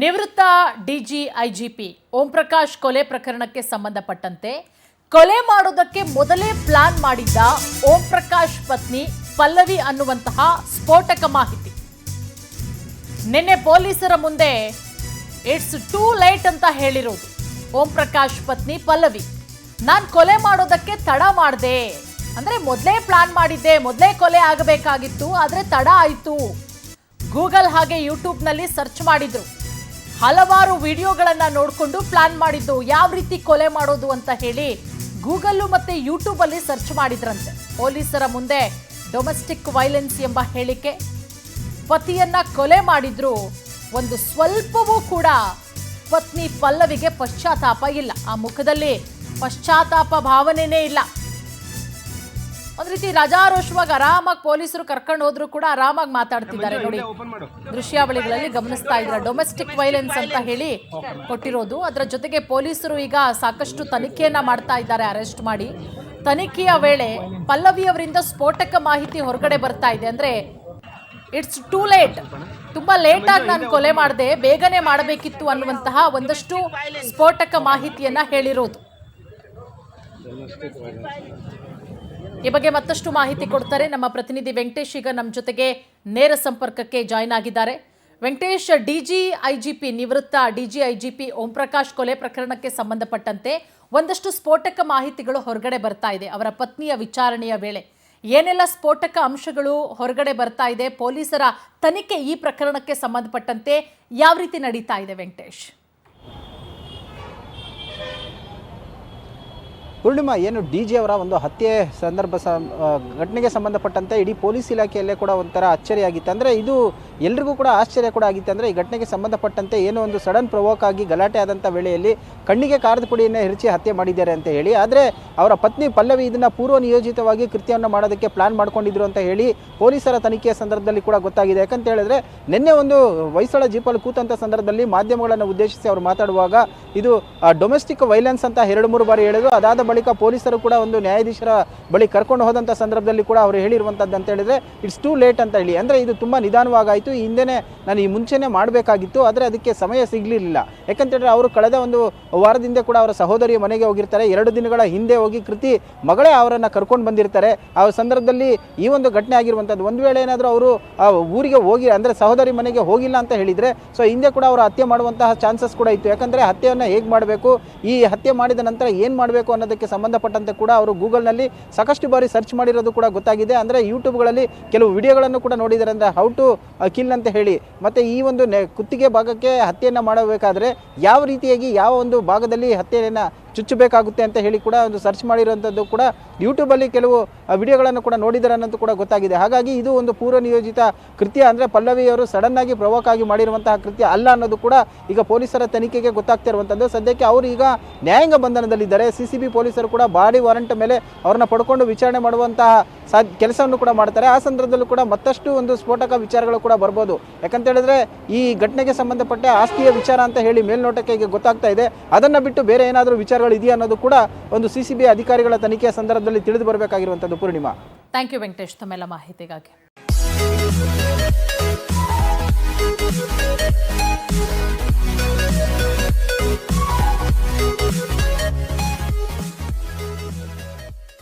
ನಿವೃತ್ತ ಡಿಜಿಐಜಿಪಿ ಓಂ ಪ್ರಕಾಶ್ ಕೊಲೆ ಪ್ರಕರಣಕ್ಕೆ ಸಂಬಂಧಪಟ್ಟಂತೆ ಕೊಲೆ ಮಾಡೋದಕ್ಕೆ ಮೊದಲೇ ಪ್ಲಾನ್ ಮಾಡಿದ್ದ ಓಂ ಪ್ರಕಾಶ್ ಪತ್ನಿ ಪಲ್ಲವಿ ಅನ್ನುವಂತಹ ಸ್ಫೋಟಕ ಮಾಹಿತಿ ನಿನ್ನೆ ಪೊಲೀಸರ ಮುಂದೆ ಇಟ್ಸ್ ಟೂ ಲೇಟ್ ಅಂತ ಹೇಳಿರೋದು ಓಂ ಪ್ರಕಾಶ್ ಪತ್ನಿ ಪಲ್ಲವಿ. ನಾನು ಕೊಲೆ ಮಾಡೋದಕ್ಕೆ ತಡ ಮಾಡಿದೆ, ಅಂದ್ರೆ ಮೊದಲೇ ಪ್ಲಾನ್ ಮಾಡಿದ್ದೆ, ಮೊದಲೇ ಕೊಲೆ ಆಗಬೇಕಾಗಿತ್ತು, ಆದ್ರೆ ತಡ ಆಯಿತು. ಗೂಗಲ್ ಹಾಗೆ ಯೂಟ್ಯೂಬ್ನಲ್ಲಿ ಸರ್ಚ್ ಮಾಡಿದ್ರು, ಹಲವಾರು ವಿಡಿಯೋಗಳನ್ನ ನೋಡಿಕೊಂಡು ಪ್ಲಾನ್ ಮಾಡಿದ್ದು ಯಾವ ರೀತಿ ಕೊಲೆ ಮಾಡೋದು ಅಂತ ಹೇಳಿ ಗೂಗಲ್ಲು ಮತ್ತೆ ಯೂಟ್ಯೂಬ್ ಅಲ್ಲಿ ಸರ್ಚ್ ಮಾಡಿದ್ರಂತೆ. ಪೊಲೀಸರ ಮುಂದೆ ಡೊಮೆಸ್ಟಿಕ್ ವೈಲೆನ್ಸ್ ಎಂಬ ಹೇಳಿಕೆ, ಪತಿಯನ್ನ ಕೊಲೆ ಮಾಡಿದ್ರು, ಒಂದು ಸ್ವಲ್ಪವೂ ಕೂಡ ಪತ್ನಿ ಪಲ್ಲವಿಗೆ ಪಶ್ಚಾತ್ತಾಪ ಇಲ್ಲ, ಆ ಮುಖದಲ್ಲಿ ಪಶ್ಚಾತ್ತಾಪ ಭಾವನೆನೇ ಇಲ್ಲ. ಒಂದ್ ರೀತಿ ರಜಾರೋಷವಾಗಿ ಆರಾಮಾಗಿ ಪೊಲೀಸರು ಕರ್ಕೊಂಡು ಹೋದ್ರು ಕೂಡ ಆರಾಮಾಗಿ ಮಾತಾಡ್ತಿದ್ದಾರೆ ನೋಡಿ, ದೃಶ್ಯಾವಳಿಗಳಲ್ಲಿ ಗಮನಿಸ್ತಾ ಇದ್ದಾರೆ. ಡೊಮೆಸ್ಟಿಕ್ ವೈಲೆನ್ಸ್ ಅಂತ ಹೇಳಿ ಕೊಟ್ಟಿರೋದು. ಅದರ ಜೊತೆಗೆ ಪೊಲೀಸರು ಈಗ ಸಾಕಷ್ಟು ತನಿಖೆಯನ್ನ ಮಾಡ್ತಾ ಇದ್ದಾರೆ, ಅರೆಸ್ಟ್ ಮಾಡಿ. ತನಿಖೆಯ ವೇಳೆ ಪಲ್ಲವಿ ಅವರಿಂದ ಸ್ಫೋಟಕ ಮಾಹಿತಿ ಹೊರಗಡೆ ಬರ್ತಾ ಇದೆ. ಅಂದ್ರೆ ಇಟ್ಸ್ ಟೂ ಲೇಟ್, ತುಂಬಾ ಲೇಟ್ ಆಗಿ ನಾನು ಕೊಲೆ ಮಾಡಿದೆ, ಬೇಗನೆ ಮಾಡಬೇಕಿತ್ತು ಅನ್ನುವಂತಹ ಒಂದಷ್ಟು ಸ್ಫೋಟಕ ಮಾಹಿತಿಯನ್ನ ಹೇಳಿರೋದು. ಈ ಬಗ್ಗೆ ಮತ್ತಷ್ಟು ಮಾಹಿತಿ ಕೊಡ್ತಾರೆ ನಮ್ಮ ಪ್ರತಿನಿಧಿ ವೆಂಕಟೇಶ್. ಈಗ ನಮ್ಮ ಜೊತೆಗೆ ನೇರ ಸಂಪರ್ಕಕ್ಕೆ ಜಾಯ್ನ್ ಆಗಿದ್ದಾರೆ. ವೆಂಕಟೇಶ್, ಡಿಜಿಐಜಿಪಿ ನಿವೃತ್ತ ಡಿಜಿಐಜಿಪಿ ಓಂ ಪ್ರಕಾಶ್ ಕೊಲೆ ಪ್ರಕರಣಕ್ಕೆ ಸಂಬಂಧಪಟ್ಟಂತೆ ಒಂದಷ್ಟು ಸ್ಫೋಟಕ ಮಾಹಿತಿಗಳು ಹೊರಗಡೆ ಬರ್ತಾ ಇದೆ. ಅವರ ಪತ್ನಿಯ ವಿಚಾರಣೆಯ ವೇಳೆ ಏನೆಲ್ಲ ಸ್ಫೋಟಕ ಅಂಶಗಳು ಹೊರಗಡೆ ಬರ್ತಾ ಇದೆ, ಪೊಲೀಸರ ತನಿಖೆ ಈ ಪ್ರಕರಣಕ್ಕೆ ಸಂಬಂಧಪಟ್ಟಂತೆ ಯಾವ ರೀತಿ ನಡೀತಾ ಇದೆ ವೆಂಕಟೇಶ್? ಪೂರ್ಣಿಮಾ, ಏನು ಡಿ.ಜಿ ಅವರ ಒಂದು ಹತ್ಯೆ ಘಟನೆಗೆ ಸಂಬಂಧಪಟ್ಟಂತೆ ಇಡೀ ಪೊಲೀಸ್ ಇಲಾಖೆಯಲ್ಲೇ ಕೂಡ ಒಂಥರ ಅಚ್ಚರಿಯಾಗಿತ್ತು. ಅಂದರೆ ಇದು ಎಲ್ರಿಗೂ ಕೂಡ ಆಶ್ಚರ್ಯ ಕೂಡ ಆಗಿತ್ತು. ಅಂದರೆ ಈ ಘಟನೆಗೆ ಸಂಬಂಧಪಟ್ಟಂತೆ ಏನೋ ಒಂದು ಸಡನ್ ಪ್ರವೋಕ್ ಆಗಿ ಗಲಾಟೆ ಆದಂಥ ವೇಳೆಯಲ್ಲಿ ಕಣ್ಣಿಗೆ ಕಾರದ ಪುಡಿಯನ್ನು ಎರಚಿ ಹತ್ಯೆ ಮಾಡಿದ್ದಾರೆ ಅಂತ ಹೇಳಿ, ಆದರೆ ಅವರ ಪತ್ನಿ ಪಲ್ಲವಿ ಇದನ್ನು ಪೂರ್ವ ನಿಯೋಜಿತವಾಗಿ ಕೃತ್ಯವನ್ನು ಮಾಡೋದಕ್ಕೆ ಪ್ಲಾನ್ ಮಾಡ್ಕೊಂಡಿದ್ರು ಅಂತ ಹೇಳಿ ಪೊಲೀಸರ ತನಿಖೆಯ ಸಂದರ್ಭದಲ್ಲಿ ಕೂಡ ಗೊತ್ತಾಗಿದೆ. ಯಾಕಂತ ಹೇಳಿದ್ರೆ ನಿನ್ನೆ ಒಂದು ಹೊಯ್ಸಳ ಜೀಪಲ್ಲಿ ಕೂತಂಥ ಸಂದರ್ಭದಲ್ಲಿ ಮಾಧ್ಯಮಗಳನ್ನು ಉದ್ದೇಶಿಸಿ ಅವರು ಮಾತಾಡುವಾಗ ಇದು ಡೊಮೆಸ್ಟಿಕ್ ವೈಲೆನ್ಸ್ ಅಂತ 2-3 ಬಾರಿ ಹೇಳಿದ್ರು. ಅದಾದ ಬಳಿಕ ಪೊಲೀಸರು ಕೂಡ ಒಂದು ನ್ಯಾಯಾಧೀಶರ ಬಳಿ ಕರ್ಕೊಂಡು ಹೋದಂಥ ಸಂದರ್ಭದಲ್ಲಿ ಕೂಡ ಅವರು ಹೇಳಿರುವಂಥದ್ದು ಅಂತ ಹೇಳಿದ್ರೆ ಇಟ್ಸ್ ಟೂ ಲೇಟ್ ಅಂತ ಹೇಳಿ. ಅಂದರೆ ಇದು ತುಂಬ ನಿಧಾನವಾಗಾಯಿತು, ಈ ಹಿಂದೆನೇ ನಾನು ಈ ಮುಂಚೆನೇ ಮಾಡಬೇಕಾಗಿತ್ತು, ಆದರೆ ಅದಕ್ಕೆ ಸಮಯ ಸಿಗಲಿಲ್ಲ. ಯಾಕಂತೇಳಿದ್ರೆ ಅವರು ಕಳೆದ ಒಂದು ವಾರದಿಂದ ಕೂಡ ಅವರ ಸಹೋದರಿಯ ಮನೆಗೆ ಹೋಗಿರ್ತಾರೆ. 2 ದಿನಗಳ ಹಿಂದೆ ಹೋಗಿ ಕೃತಿ ಮಗಳೇ ಅವರನ್ನು ಕರ್ಕೊಂಡು ಬಂದಿರ್ತಾರೆ. ಆ ಸಂದರ್ಭದಲ್ಲಿ ಈ ಒಂದು ಘಟನೆ ಆಗಿರುವಂಥದ್ದು. ಒಂದು ವೇಳೆ ಏನಾದರೂ ಅವರು ಆ ಊರಿಗೆ ಹೋಗಿ, ಅಂದರೆ ಸಹೋದರಿ ಮನೆಗೆ ಹೋಗಿಲ್ಲ ಅಂತ ಹೇಳಿದರೆ ಸೊ ಹಿಂದೆ ಕೂಡ ಅವರು ಹತ್ಯೆ ಮಾಡುವಂತಹ ಚಾನ್ಸಸ್ ಕೂಡ ಇತ್ತು. ಯಾಕಂದರೆ ಹತ್ಯೆಯನ್ನು ಹೇಗೆ ಮಾಡಬೇಕು, ಈ ಹತ್ಯೆ ಮಾಡಿದ ನಂತರ ಏನು ಮಾಡಬೇಕು ಅನ್ನೋದಕ್ಕೆ ಸಂಬಂಧಪಟ್ಟಂತೆ ಕೂಡ ಅವರು ಗೂಗಲ್ನಲ್ಲಿ ಸಾಕಷ್ಟು ಬಾರಿ ಸರ್ಚ್ ಮಾಡಿರೋದು ಕೂಡ ಗೊತ್ತಾಗಿದೆ. ಅಂದರೆ ಯೂಟ್ಯೂಬ್ಗಳಲ್ಲಿ ಕೆಲವು ವಿಡಿಯೋಗಳನ್ನು ಕೂಡ ನೋಡಿದ್ದಾರೆ. ಅಂದರೆ ಹೌ ಟು ಕಿಲ್ ಅಂತ ಹೇಳಿ, ಮತ್ತು ಈ ಒಂದು ಕುತ್ತಿಗೆ ಭಾಗಕ್ಕೆ ಹತ್ಯೆಯನ್ನು ಮಾಡಬೇಕಾದ್ರೆ ಯಾವ ರೀತಿಯಾಗಿ ಯಾವ ಒಂದು ಭಾಗದಲ್ಲಿ ಹತ್ಯೆಯನ್ನು ಚುಚ್ಚಬೇಕಾಗುತ್ತೆ ಅಂತ ಹೇಳಿ ಕೂಡ ಒಂದು ಸರ್ಚ್ ಮಾಡಿರುವಂಥದ್ದು ಕೂಡ ಯೂಟ್ಯೂಬಲ್ಲಿ ಕೆಲವು ವಿಡಿಯೋಗಳನ್ನು ಕೂಡ ನೋಡಿದ್ದಾರೆ ಅನ್ನೋದು ಕೂಡ ಗೊತ್ತಾಗಿದೆ. ಹಾಗಾಗಿ ಇದು ಒಂದು ಪೂರ್ವ ನಿಯೋಜಿತ ಕೃತ್ಯ, ಅಂದರೆ ಪಲ್ಲವಿಯವರು ಸಡನ್ನಾಗಿ ಪ್ರವೋಕ್ ಆಗಿ ಮಾಡಿರುವಂತಹ ಕೃತ್ಯ ಅಲ್ಲ ಅನ್ನೋದು ಕೂಡ ಈಗ ಪೊಲೀಸರ ತನಿಖೆಗೆ ಗೊತ್ತಾಗ್ತಿರುವಂಥದ್ದು. ಸದ್ಯಕ್ಕೆ ಅವರು ಈಗ ನ್ಯಾಯಾಂಗ ಬಂಧನದಲ್ಲಿದ್ದಾರೆ. CCB ಪೊಲೀಸರು ಕೂಡ ಬಾಡಿ ವಾರಂಟ್ ಮೇಲೆ ಅವ್ರನ್ನ ಪಡ್ಕೊಂಡು ವಿಚಾರಣೆ ಮಾಡುವಂತಹ ಕೆಲಸವನ್ನು ಕೂಡ ಮಾಡ್ತಾರೆ. ಆ ಸಂದರ್ಭದಲ್ಲೂ ಕೂಡ ಮತ್ತಷ್ಟು ಒಂದು ಸ್ಫೋಟಕ ವಿಚಾರಗಳು ಕೂಡ ಬರ್ಬೋದು. ಯಾಕಂತ ಹೇಳಿದ್ರೆ ಈ ಘಟನೆಗೆ ಸಂಬಂಧಪಟ್ಟ ಆಸ್ತಿಯ ವಿಚಾರ ಅಂತ ಹೇಳಿ ಮೇಲ್ನೋಟಕ್ಕೆ ಈಗ ಗೊತ್ತಾಗ್ತಾ ಇದೆ. ಅದನ್ನು ಬಿಟ್ಟು ಬೇರೆ ಏನಾದರೂ ವಿಚಾರಗಳು ಇದೆಯಾ ಅನ್ನೋದು ಕೂಡ ಒಂದು CCB ಅಧಿಕಾರಿಗಳ ತನಿಖೆಯ ಸಂದರ್ಭದಲ್ಲಿ ತಿಳಿದು ಬರಬೇಕಾಗಿರುವಂಥದ್ದು. ಪೂರ್ಣಿಮಾ, ಥ್ಯಾಂಕ್ ಯು ವೆಂಕಟೇಶ್ ತಮ್ಮೆಲ್ಲ ಮಾಹಿತಿಗಾಗಿ.